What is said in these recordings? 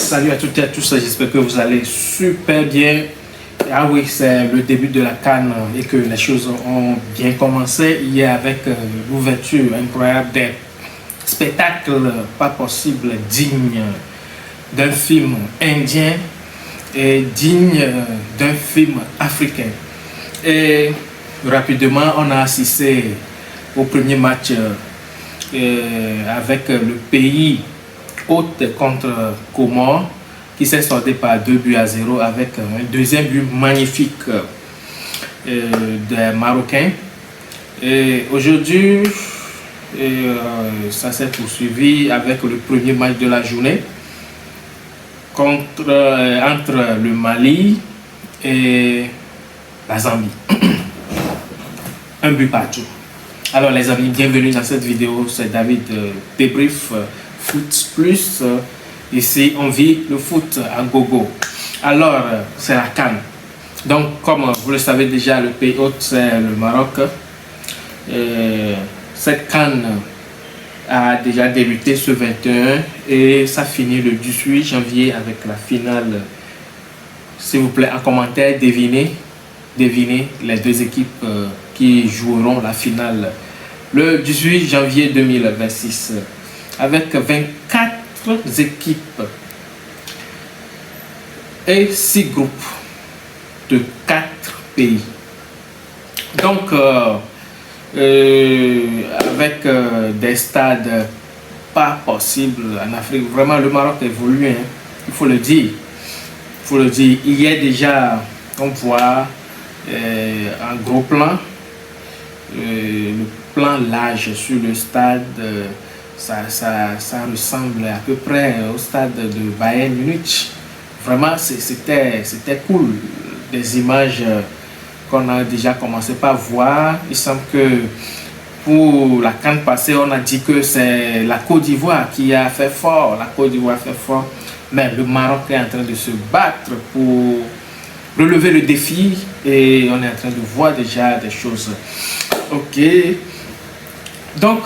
Salut à toutes et à tous, j'espère que vous allez super bien. Ah oui, c'est le début de la CAN et que les choses ont bien commencé hier avec l'ouverture incroyable des spectacles pas possibles, dignes d'un film indien et digne d'un film africain. Et rapidement, on a assisté au premier match avec le pays hôte contre Comores qui s'est soldé par 2-0 avec un deuxième but magnifique des Marocains. Et aujourd'hui, ça s'est poursuivi avec le premier match de la journée entre le Mali et la Zambie. Un but partout. Alors les amis, bienvenue dans cette vidéo, c'est David Débrief Foot Plus. Ici, on vit le foot à gogo. Alors, c'est la CAN. Donc, comme vous le savez déjà, le pays hôte, c'est le Maroc. Cette CAN a déjà débuté ce 21 et ça finit le 18 janvier avec la finale. S'il vous plaît, en commentaire, devinez les deux équipes qui joueront la finale le 18 janvier 2026 avec 24 équipes et 6 groupes de 4 pays. Donc avec des stades pas possibles en Afrique. Vraiment, le Maroc évolue, hein. Il faut le dire. Hier déjà, on voit un gros plan, le plan large sur le stade. Ça ressemble à peu près au stade de Bayern Munich. Vraiment, c'était cool. Des images qu'on a déjà commencé par voir. Il semble que pour la CAN passée, on a dit que c'est la Côte d'Ivoire qui a fait fort. La Côte d'Ivoire fait fort. Mais le Maroc est en train de se battre pour relever le défi. Et on est en train de voir déjà des choses. Ok. Donc,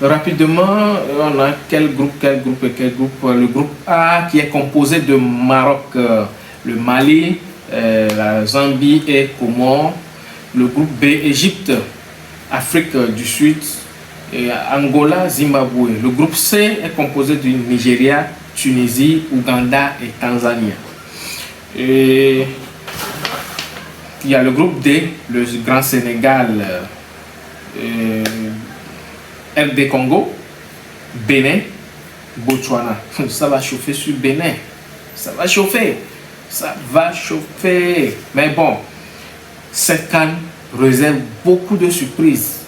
rapidement, on a quel groupe. Le groupe A qui est composé de Maroc, le Mali, la Zambie et Comores. Le groupe B, Égypte, Afrique du Sud, et Angola, Zimbabwe. Le groupe C est composé du Nigeria, Tunisie, Ouganda et Tanzanie. Et il y a le groupe D, le Grand Sénégal, RD Congo, Bénin, Botswana. Ça va chauffer sur Bénin. Ça va chauffer. Mais bon, cette CAN réserve beaucoup de surprises.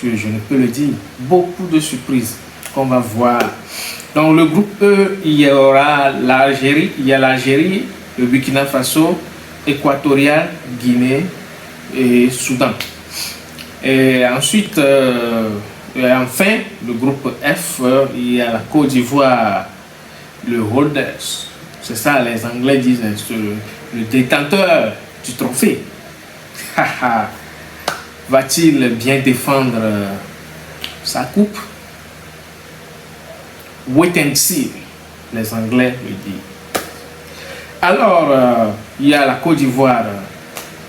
Je ne peux le dire. Beaucoup de surprises qu'on va voir. Dans le groupe E, il y aura l'Algérie. Il y a l'Algérie, le Burkina Faso, Équatorial, Guinée et Soudan. Et ensuite, et enfin, le groupe F, il y a la Côte d'Ivoire, le holders. C'est ça, les Anglais disent, le détenteur du trophée. Va-t-il bien défendre sa coupe? Wait and see, les Anglais le disent. Alors, il y a la Côte d'Ivoire,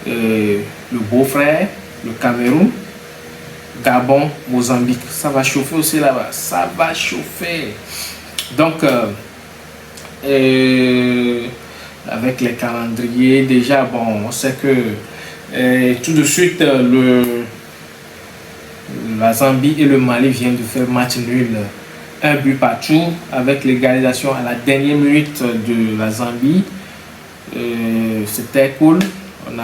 le beau-frère, le Cameroun, Gabon, Mozambique. Ça va chauffer aussi là-bas. Ça va chauffer. Donc, avec les calendriers, déjà, bon, on sait que tout de suite, la Zambie et le Mali viennent de faire match nul. Un but partout, avec l'égalisation à la dernière minute de la Zambie. C'était cool. On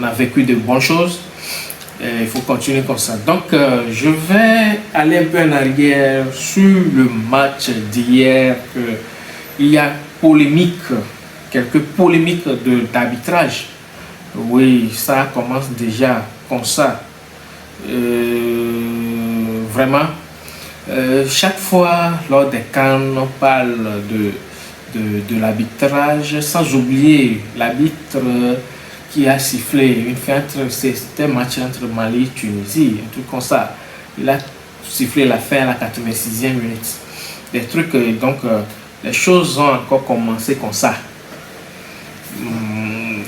a vécu de bonnes choses. Il faut continuer comme ça. Donc, je vais aller un peu en arrière sur le match d'hier. Il y a quelques polémiques d'arbitrage. Oui, ça commence déjà comme ça. Vraiment, chaque fois lors des CAN, on parle de l'arbitrage, sans oublier l'arbitre qui a sifflé une fin c'était un match entre Mali et Tunisie, un truc comme ça. Il a sifflé la fin à la 86e minute. Des trucs, donc, les choses ont encore commencé comme ça.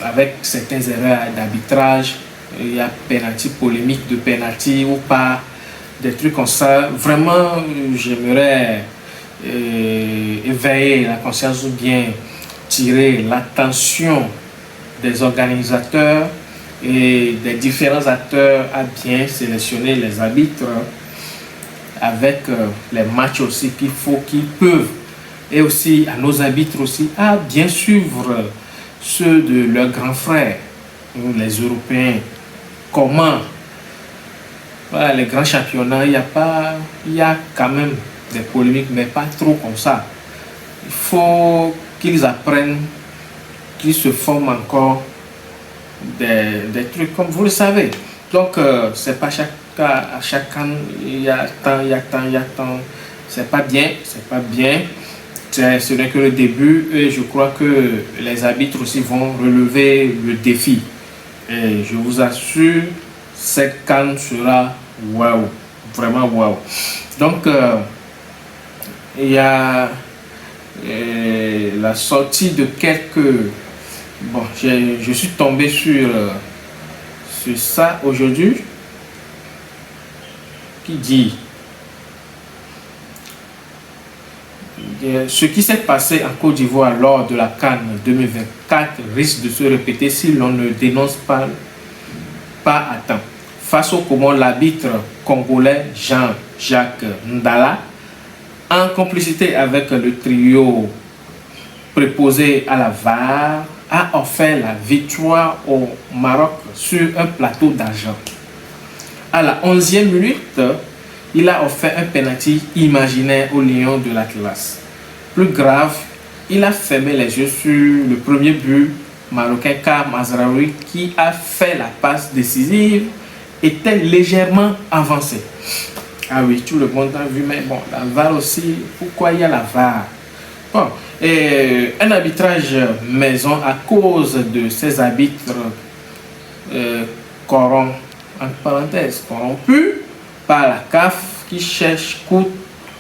Avec certaines erreurs d'arbitrage, il y a penalty, polémique de penalty ou pas, des trucs comme ça. Vraiment, j'aimerais éveiller la conscience ou bien tirer l'attention des organisateurs et des différents acteurs à bien sélectionner les arbitres avec les matchs aussi qu'ils peuvent, et aussi à nos arbitres aussi à bien suivre ceux de leurs grands frères, les Européens. Comment, voilà, les grands championnats, il y a quand même des polémiques, mais pas trop comme ça. Il faut qu'ils apprennent, qu'ils se forment encore des trucs comme vous le savez. Donc, c'est pas à chaque an, il y a tant. C'est pas bien, ce n'est que le début, et je crois que les arbitres aussi vont relever le défi. Et je vous assure, cette CAN sera waouh, vraiment waouh. Donc, il y a la sortie de quelques... Bon, je suis tombé sur ça aujourd'hui, qui dit... Ce qui s'est passé en Côte d'Ivoire lors de la CAN 2024 risque de se répéter si l'on ne dénonce pas à temps. Face au Comores, l'arbitre congolais Jean-Jacques Ndala, en complicité avec le trio préposé à la VAR, a offert la victoire au Maroc sur un plateau d'argent. À la 11e minute, il a offert un penalty imaginaire au Lion de l'Atlas. Plus grave, il a fermé les yeux sur le premier but marocain, car Mazraoui, qui a fait la passe décisive, était légèrement avancé. Ah oui, tout le monde a vu, mais bon, la VAR aussi, pourquoi il y a la VAR? Bon, et un arbitrage maison à cause de ces arbitres corrompus par la CAF, qui cherche coûte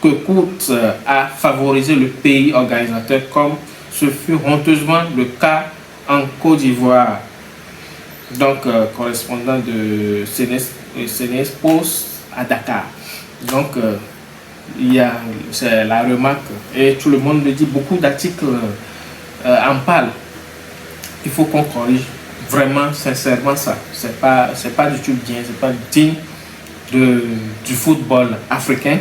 que coûte à favoriser le pays organisateur, comme ce fut honteusement le cas en Côte d'Ivoire. Donc, correspondant de CNews Post à Dakar. Donc, c'est la remarque, et tout le monde me dit, beaucoup d'articles en parlent. Il faut qu'on corrige vraiment, sincèrement, ça. C'est pas du tout bien, c'est pas digne du football africain.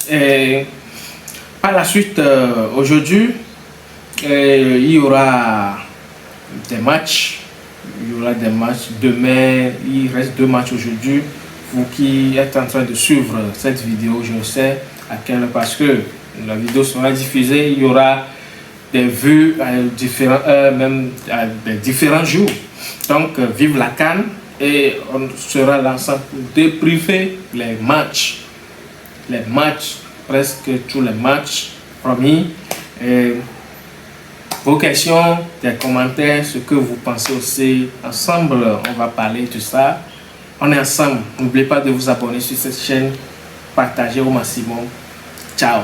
Et par la suite, aujourd'hui, il y aura des matchs. Demain, il reste 2 matchs aujourd'hui. Vous qui êtes en train de suivre cette vidéo, je sais à quelle heure, parce que la vidéo sera diffusée, il y aura des vues à différents heures, même à des différents jours. Donc, vive la CAN, et on sera l'ensemble pour débriefer les matchs, presque tous les matchs, promis. Et vos questions, des commentaires, ce que vous pensez aussi, ensemble, on va parler de ça. On est ensemble. N'oubliez pas de vous abonner sur cette chaîne, partager au maximum. Ciao.